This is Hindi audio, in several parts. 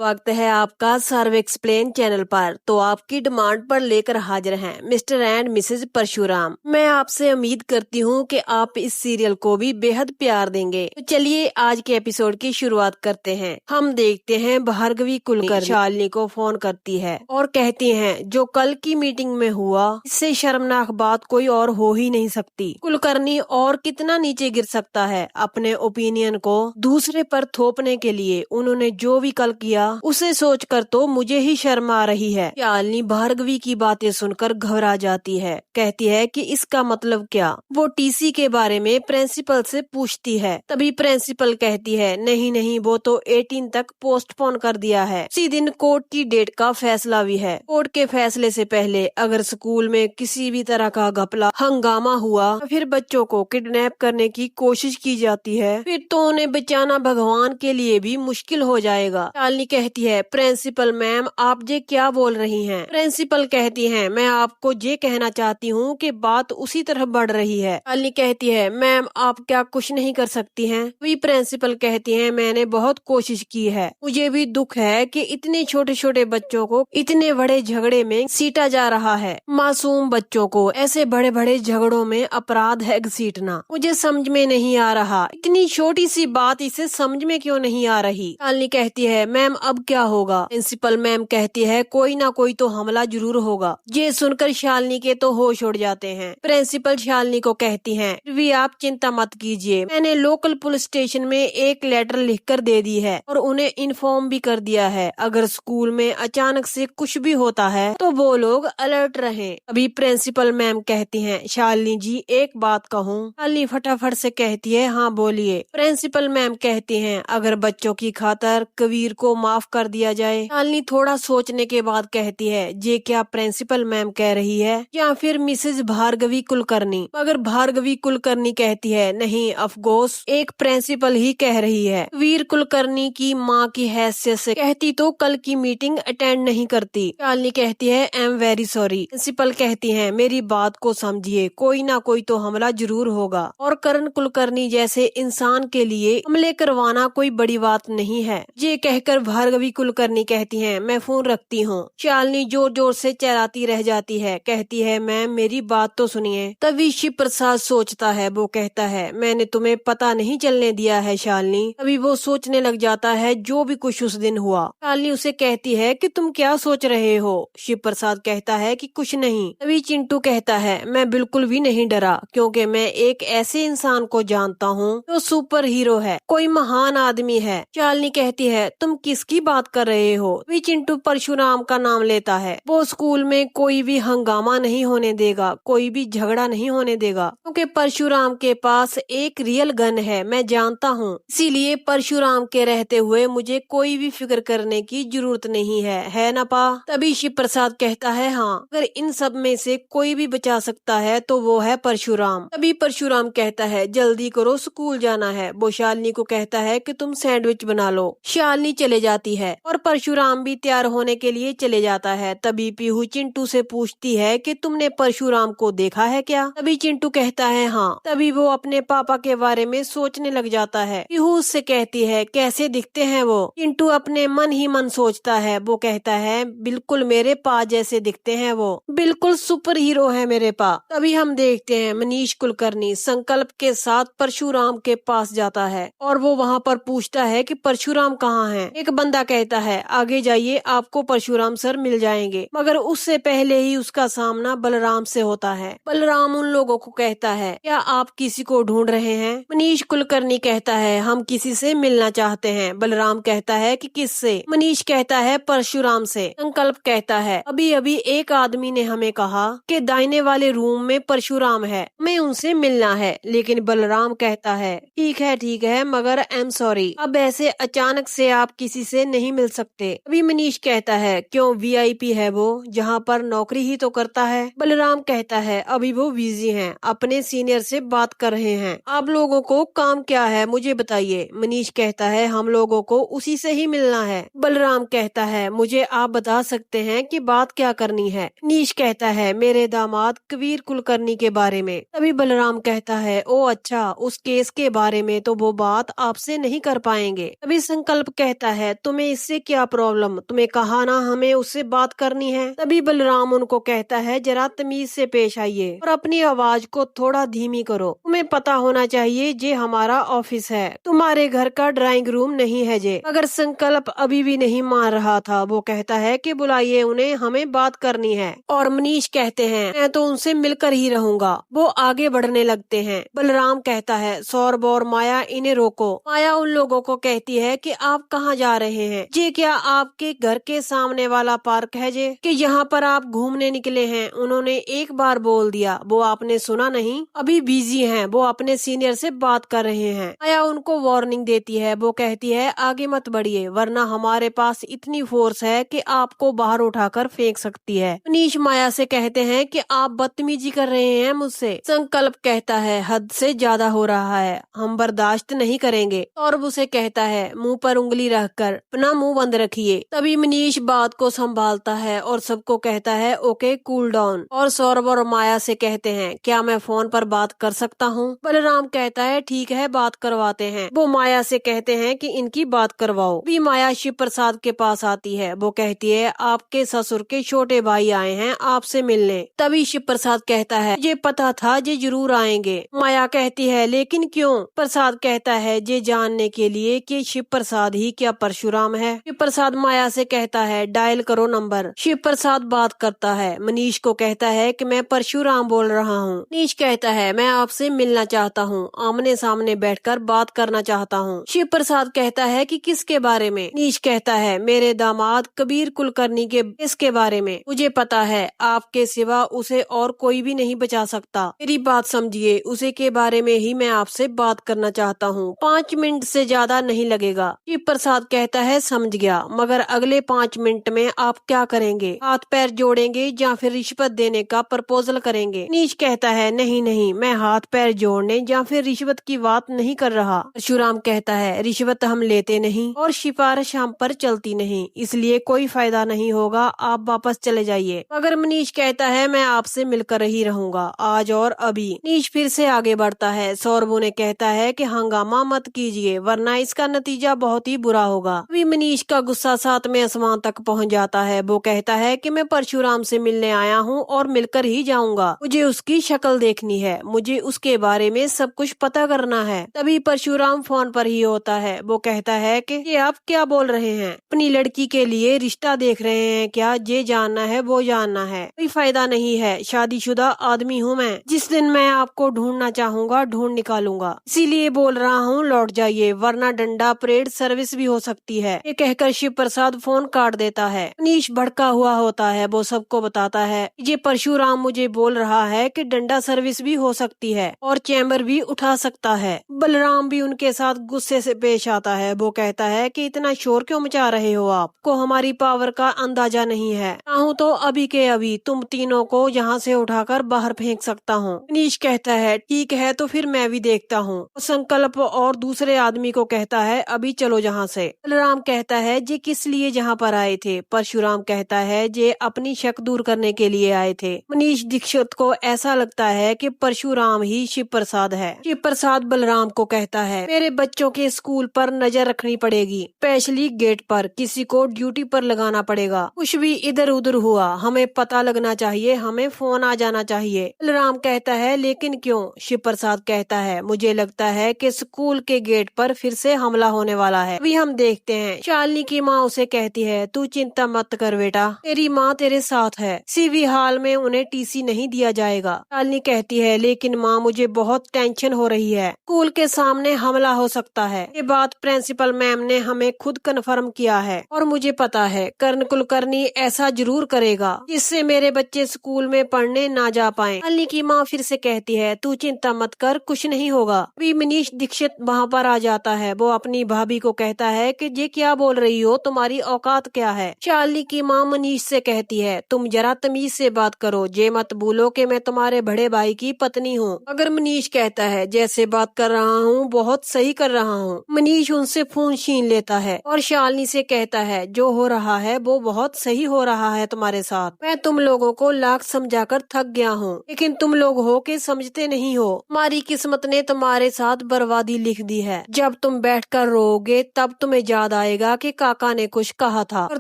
वक्त है आपका सर्व एक्सप्लेन चैनल पर। तो आपकी डिमांड पर लेकर हाजिर हैं मिस्टर एंड मिसेज परशुराम। मैं आपसे उम्मीद करती हूं कि आप इस सीरियल को भी बेहद प्यार देंगे। तो चलिए आज के एपिसोड की शुरुआत करते हैं। हम देखते हैं भार्गवी कुलकर्णी शालिनी को फोन करती है और कहती है जो कल की मीटिंग में हुआ इससे शर्मनाक बात कोई और हो ही नहीं सकती। कुलकर्णी और कितना नीचे गिर सकता है अपने ओपिनियन को दूसरे पर थोपने के लिए। उन्होंने जो भी कल किया उसे सोचकर तो मुझे ही शर्म आ रही है। शालिनी भार्गवी की बातें सुनकर घबरा जाती है, कहती है कि इसका मतलब क्या। वो टीसी के बारे में प्रिंसिपल से पूछती है। तभी प्रिंसिपल कहती है नहीं नहीं वो तो 18 तक पोस्टपोन कर दिया है। उसी दिन कोर्ट की डेट का फैसला भी है। कोर्ट के फैसले से पहले अगर स्कूल में किसी भी तरह का घपला हंगामा हुआ तो फिर बच्चों को किडनैप करने की कोशिश की जाती है, फिर तो उन्हें बचाना भगवान के लिए भी मुश्किल हो जाएगा। शालिनी कहती है प्रिंसिपल मैम आप ये क्या बोल रही हैं। प्रिंसिपल कहती है मैं आपको ये कहना चाहती हूँ कि बात उसी तरह बढ़ रही है। शालिनी कहती है मैम आप क्या कुछ नहीं कर सकती हैं। वही प्रिंसिपल कहती है मैंने बहुत कोशिश की है। मुझे भी दुख है कि इतने छोटे छोटे बच्चों को इतने बड़े झगड़े में सीटा जा रहा है। मासूम बच्चों को ऐसे बड़े बड़े झगड़ों में अपराध है घसीटना। मुझे समझ में नहीं आ रहा इतनी छोटी सी बात इसे समझ में क्यों नहीं आ रही। शालिनी कहती है मैम अब क्या होगा। प्रिंसिपल मैम कहती है कोई ना कोई तो हमला जरूर होगा। ये सुनकर शालिनी के तो होश उड़ जाते हैं। प्रिंसिपल शालिनी को कहती हैं फिर भी आप चिंता मत कीजिए, मैंने लोकल पुलिस स्टेशन में एक लेटर लिखकर दे दी है और उन्हें इन्फॉर्म भी कर दिया है। अगर स्कूल में अचानक से कुछ भी होता है तो वो लोग अलर्ट रहें। अभी प्रिंसिपल मैम कहती हैं शालिनी जी एक बात कहूँ। शालिनी फटाफट से कहती है हाँ बोलिए। प्रिंसिपल मैम कहती हैं अगर बच्चों की खातर कबीर को माफ कर दिया जाए। शालिनी थोड़ा सोचने के बाद कहती है ये क्या प्रिंसिपल मैम कह रही है या फिर मिसेज भार्गवी कुलकर्णी। मगर भार्गवी कुलकर्णी कहती है नहीं ऑफकोर्स एक प्रिंसिपल ही कह रही है। वीर कुलकर्णी की माँ की हैसियत से कहती तो कल की मीटिंग अटेंड नहीं करती। शालिनी कहती है I am very sorry. Principal कहती है मेरी बात को समझिए, कोई ना कोई तो हमला जरूर होगा और करण कुलकर्णी जैसे इंसान के लिए हमले करवाना कोई बड़ी बात नहीं है। ये कहकर भार्गवी कुलकर्णी कहती हैं मैं फोन रखती हूँ। शालिनी जोर जोर से चिल्लाती रह जाती है, कहती है मैम मेरी बात तो सुनिए। तभी शिव प्रसाद सोचता है, वो कहता है मैंने तुम्हें पता नहीं चलने दिया है शालिनी। अभी वो सोचने लग जाता है जो भी कुछ उस दिन हुआ। शालिनी उसे कहती है कि तुम क्या सोच रहे हो। शिव प्रसाद कहता है कि कुछ नहीं। तभी चिंटू कहता है मैं बिल्कुल भी नहीं डरा क्योंकि मैं एक ऐसे इंसान को जानता हूँ जो सुपर हीरो है, कोई महान आदमी है। शालिनी कहती है तुम किसकी बात कर रहे हो। वे चिंटू परशुराम का नाम लेता है। वो स्कूल में कोई भी हंगामा नहीं होने देगा, कोई भी झगड़ा नहीं होने देगा क्योंकि परशुराम के पास एक रियल गन है, मैं जानता हूँ। इसीलिए परशुराम के रहते हुए मुझे कोई भी फिक्र करने की जरूरत नहीं है ना पा। तभी शिव प्रसाद कहता है हाँ अगर इन सब में से कोई भी बचा सकता है तो वो है परशुराम। तभी परशुराम कहता है जल्दी करो स्कूल जाना है। वो शालिनी को कहता है कि तुम सैंडविच बना लो। शालिनी चले जाती है और परशुराम भी तैयार होने के लिए चले जाता है। तभी पीहू चिंटू से पूछती है कि तुमने परशुराम को देखा है क्या। तभी चिंटू कहता है हाँ। तभी वो अपने पापा के बारे में सोचने लग जाता है। पीहू उससे कहती है कैसे दिखते हैं वो। चिंटू अपने मन ही मन सोचता है, वो कहता है बिल्कुल मेरे पा जैसे दिखते हैं, वो बिल्कुल सुपर हीरो है मेरे पा। तभी हम देखते हैं मनीष कुलकर्णी संकल्प के साथ परशुराम के पास जाता है और वो वहाँ पर पूछता है कि परशुराम कहाँ है। एक बंदा कहता है आगे जाइए आपको परशुराम सर मिल जाएंगे। मगर उससे पहले ही उसका सामना बलराम से होता है। बलराम उन लोगों को कहता है क्या आप किसी को ढूंढ रहे हैं। मनीष कुलकर्णी कहता है हम किसी से मिलना चाहते हैं। बलराम कहता है कि किससे। मनीष कहता है परशुराम से। संकल्प कहता है अभी अभी एक आदमी ने हमें कहा कि दाहिने वाले रूम में परशुराम है, मैं उनसे मिलना है। लेकिन बलराम कहता है ठीक है मगर आई एम सॉरी अब ऐसे अचानक से आप किसी से नहीं मिल सकते। अभी मनीष कहता है क्यों वीआईपी है वो, जहाँ पर नौकरी ही तो करता है। बलराम कहता है अभी वो बिजी हैं, अपने सीनियर से बात कर रहे हैं। आप लोगों को काम क्या है मुझे बताइए। मनीष कहता है हम लोगों को उसी से ही मिलना है। बलराम कहता है मुझे आप बता सकते हैं कि बात क्या करनी है। मनीष कहता है मेरे दामाद कबीर कुलकर्णी के बारे में। तभी बलराम कहता है ओ अच्छा उस केस के बारे में तो वो बात आपसे नहीं कर पाएंगे। तभी संकल्प कहता है तुम्हें इससे क्या प्रॉब्लम, तुम्हें कहा ना हमें उससे बात करनी है। तभी बलराम उनको कहता है जरा तमीज से पेश आइए और अपनी आवाज को थोड़ा धीमी करो। तुम्हें पता होना चाहिए ये हमारा ऑफिस है, तुम्हारे घर का ड्राइंग रूम नहीं है जे। मगर संकल्प अभी भी नहीं मान रहा था। वो कहता है कि बुलाइए उन्हें, हमें बात करनी है। और मनीष कहते हैं मैं तो उनसे मिलकर ही रहूंगा। वो आगे बढ़ने लगते हैं। बलराम कहता है सौरभ और माया इन्हें रोको। माया उन लोगों को कहती है कि आप कहाँ जा रहे हैं? जी क्या आपके घर के सामने वाला पार्क है जे कि यहाँ पर आप घूमने निकले हैं? उन्होंने एक बार बोल दिया, वो आपने सुना नहीं? अभी बिजी हैं, वो अपने सीनियर से बात कर रहे हैं। माया उनको वार्निंग देती है। वो कहती है आगे मत बढ़िए वरना हमारे पास इतनी फोर्स है कि आपको बाहर उठाकर फेंक सकती है। मनीष माया से कहते हैं कि आप बदतमीजी कर रहे हैं मुझसे। संकल्प कहता है हद से ज्यादा हो रहा है, हम बर्दाश्त नहीं करेंगे। सौरभ उसे कहता है मुंह पर उंगली रखकर अपना मुंह बंद रखिए। तभी मनीष बात को संभालता है और सबको कहता है ओके कूल डाउन। और सौरभ और माया से कहते हैं क्या मैं फोन पर बात कर सकता हूँ? बलराम कहता है ठीक है बात करवाते हैं। वो माया से कहते हैं कि इनकी बात करवाओ। भी माया शिव प्रसाद के पास आती है। वो कहती है आपके ससुर के छोटे भाई आए हैं आपसे मिलने। तभी शिव प्रसाद कहता है ये पता था ये जरूर आएंगे। माया कहती है लेकिन क्यों? प्रसाद कहता है ये जानने के लिए कि शिव प्रसाद ही क्या परशुराम है। शिव प्रसाद माया से कहता है डायल करो नंबर। शिव प्रसाद बात करता है। मनीष को कहता है कि मैं परशुराम बोल रहा हूँ। मनीष कहता है मैं आपसे मिलना चाहता हूँ, आमने सामने बैठकर बात करना चाहता हूँ। शिव प्रसाद कहता है कि किसके बारे में? मनीष कहता है मेरे दामाद कबीर कुलकर्णी के इसके बारे में। मुझे पता है आपके सिवा उसे और कोई भी नहीं बचा सकता। मेरी बात समझिए, उसे के बारे में ही मैं आपसे बात करना चाहता हूँ। 5 मिनट से ज्यादा नहीं लगेगा। शिव प्रसाद कहता है समझ गया, मगर अगले 5 मिनट में आप क्या करेंगे? हाथ पैर जोड़ेंगे या फिर रिश्वत देने का प्रपोजल करेंगे? मनीष कहता है नहीं नहीं, मैं हाथ पैर जोड़ने या फिर रिश्वत की बात नहीं कर रहा। परशुराम कहता है रिश्वत हम लेते नहीं और सिफारिश हम पर चलती नहीं, इसलिए कोई फायदा नहीं होगा, आप वापस चले जाइए। मगर मनीष कहता है मैं आपसे मिलकर ही रहूंगा आज और अभी। मनीष फिर से आगे बढ़ता है। सौरभ ने कहता है कि हंगामा मत कीजिए वरना इसका नतीजा बहुत ही बुरा होगा। अभी मनीष का गुस्सा 7वें आसमान तक पहुंच जाता है। वो कहता है कि मैं परशुराम से मिलने आया हूँ और मिलकर ही जाऊंगा। मुझे उसकी शक्ल देखनी है, मुझे उसके बारे में सब कुछ पता करना है। तभी परशुराम फोन पर ही होता है। वो कहता है कि ये आप क्या बोल रहे हैं? अपनी लड़की के लिए रिश्ता देख रहे हैं क्या? ये जानना है वो जानना है, कोई फायदा नहीं है, शादीशुदा आदमी हूँ मैं। जिस दिन मैं आपको ढूंढना चाहूंगा ढूंढ निकालूंगा, इसीलिए बोल रहा हूँ लौट जाइए वरना डंडा परेड सर्विस भी हो सकती है। ये कहकर शिव प्रसाद फोन काट देता है। मनीष भड़का हुआ होता है। वो सबको बताता है ये परशुराम मुझे बोल रहा है कि डंडा सर्विस भी हो सकती है और चैम्बर भी उठा सकता है। बलराम भी उनके साथ गुस्से से पेश आता है। वो कहता है कि इतना शोर क्यों मचा रहे हो? आपको हमारी पावर का अंदाजा नहीं है। चाहूँ तो अभी के अभी तुम तीनों को यहाँ से उठाकर बाहर फेंक सकता हूँ। मनीष कहता है ठीक है तो फिर मैं भी देखता हूँ। संकल्प और दूसरे आदमी को कहता है अभी चलो यहाँ से। बलराम कहता है ये किस लिए जहाँ पर आए थे? परशुराम कहता है ये अपनी शक दूर करने के लिए आए थे। मनीष दीक्षित को ऐसा लगता है कि परशुराम ही शिव प्रसाद है। शिव प्रसाद बलराम को कहता है मेरे बच्चों के स्कूल पर नजर रखनी पड़ेगी, स्पेशली गेट पर किसी को ड्यूटी पर लगाना पड़ेगा। कुछ भी इधर उधर हुआ हमें पता लगना चाहिए, हमें फोन आ जाना चाहिए। बलराम कहता है लेकिन क्यों? शिव प्रसाद कहता है मुझे लगता है कि स्कूल के गेट पर फिर से हमला होने वाला है, अभी हम देखते हैं। शालिनी की माँ उसे कहती है तू चिंता मत कर बेटा, तेरी माँ तेरे साथ है, किसी भी हाल में उन्हें टीसी नहीं दिया जाएगा। शालिनी कहती है लेकिन माँ मुझे बहुत टेंशन हो रही है, स्कूल के सामने हमला हो सकता है। ये बात प्रिंसिपल मैम ने हमें खुद कन्फर्म किया है और मुझे पता है कर्ण कुलकर्णी ऐसा जरूर करेगा जिससे मेरे बच्चे स्कूल में पढ़ने ना जा पाए। शालिनी की माँ फिर से कहती है तू चिंता मत कर, कुछ नहीं होगा। अभी मनीष दीक्षित वहाँ पर आ जाता है। वो अपनी भाभी को कहता है कि ये क्या बोल रही हो, तुम्हारी औकात क्या है? शालिनी की माँ मनीष से कहती है तुम जरा तमीज से बात करो, ये मत भूलो कि मैं तुम्हारे बड़े भाई की पत्नी हूँ। अगर मनीष कहता है जैसे बात कर रहा हूँ बहुत सही कर रहा हूँ। मनीष उनसे फोन छीन लेता है और शालिनी से कहता है जो हो रहा है वो बहुत सही हो रहा है तुम्हारे साथ। मैं तुम लोगों को लाख समझाकर थक गया हूँ लेकिन तुम लोग हो के समझते नहीं हो। हमारी किस्मत ने तुम्हारे साथ बर्बादी लिख दी है। जब तुम बैठकर रोओगे तब तुम्हें याद याद आएगा कि काका ने कुछ कहा था, और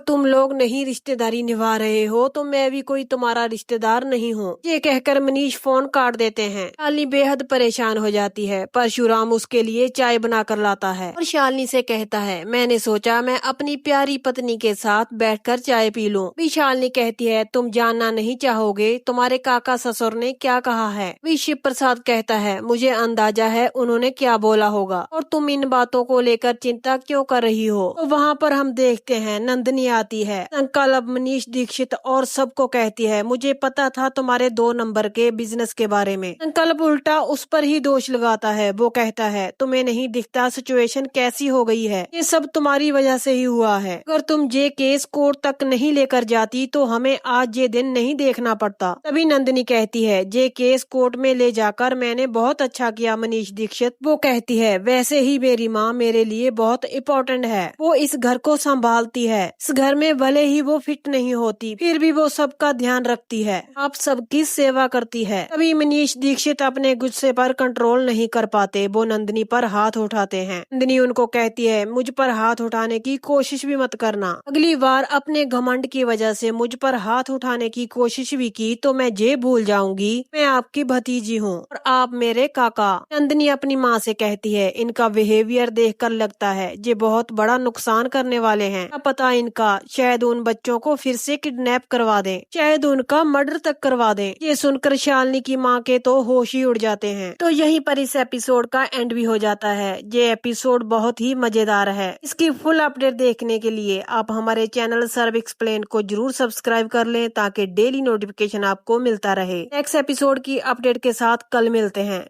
तुम लोग नहीं रिश्तेदारी निभा रहे हो तो मैं भी कोई तुम्हारा रिश्तेदार नहीं हूँ। ये कहकर मनीष फोन काट देते हैं। शालिनी बेहद परेशान हो जाती है। परशुराम उसके लिए चाय बना कर लाता है और शालिनी से कहता है, मैंने सोचा मैं अपनी प्यारी पत्नी के साथ बैठकर चाय पी लूं। भी शालिनी कहती है, तुम जानना नहीं चाहोगे तुम्हारे काका ससुर ने क्या कहा है। भी शिव प्रसाद कहता है, मुझे अंदाजा है उन्होंने क्या बोला होगा और तुम इन बातों को लेकर चिंता क्यों कर रही हो। तो वहाँ पर हम देखते हैं नंदिनी आती है। संकल्प मनीष दीक्षित और सबको कहती है, मुझे पता था तुम्हारे 2 नंबर के बिजनेस के बारे में। संकल्प उल्टा उस पर ही दोष लगाता है। वो कहता है, तुम्हें नहीं दिखता सिचुएशन कैसी हो गई है, ये सब तुम्हारी वजह से ही हुआ है। अगर तुम ये केस कोर्ट तक नहीं लेकर जाती तो हमें आज ये दिन नहीं देखना पड़ता। तभी नंदिनी कहती है, ये केस कोर्ट में ले जाकर मैंने बहुत अच्छा किया मनीष दीक्षित। वो कहती है, वैसे ही मेरी माँ मेरे लिए बहुत इम्पोर्टेंट है, वो इस घर को संभालती है। इस घर में भले ही वो फिट नहीं होती फिर भी वो सबका ध्यान रखती है, आप सबकी सेवा करती है। तभी मनीष दीक्षित अपने गुस्से पर कंट्रोल नहीं कर पाते। वो नंदिनी पर हाथ उठाते हैं। नंदिनी उनको कहती है, मुझ पर हाथ उठाने की कोशिश भी मत करना। अगली बार अपने घमंड की वजह से मुझ पर हाथ उठाने की कोशिश भी की तो मैं ये भूल जाऊंगी मैं आपकी भतीजी हूँ और आप मेरे काका। नंदिनी अपनी माँ से कहती है, इनका बिहेवियर देखकर लगता है ये बहुत बड़ा नुकसान करने वाले हैं। क्या पता इनका शायद उन बच्चों को फिर से किडनैप करवा दें, शायद उनका मर्डर तक करवा दें। ये सुनकर शालिनी की माँ के तो होश ही उड़ जाते हैं। तो यहीं पर इस एपिसोड का एंड भी हो जाता है। ये एपिसोड बहुत ही मजेदार है। इसकी फुल अपडेट देखने के लिए आप हमारे चैनल सर्व एक्सप्लेन को जरूर सब्सक्राइब कर लें ताकि डेली नोटिफिकेशन आपको मिलता रहे। नेक्स्ट एपिसोड की अपडेट के साथ कल मिलते हैं।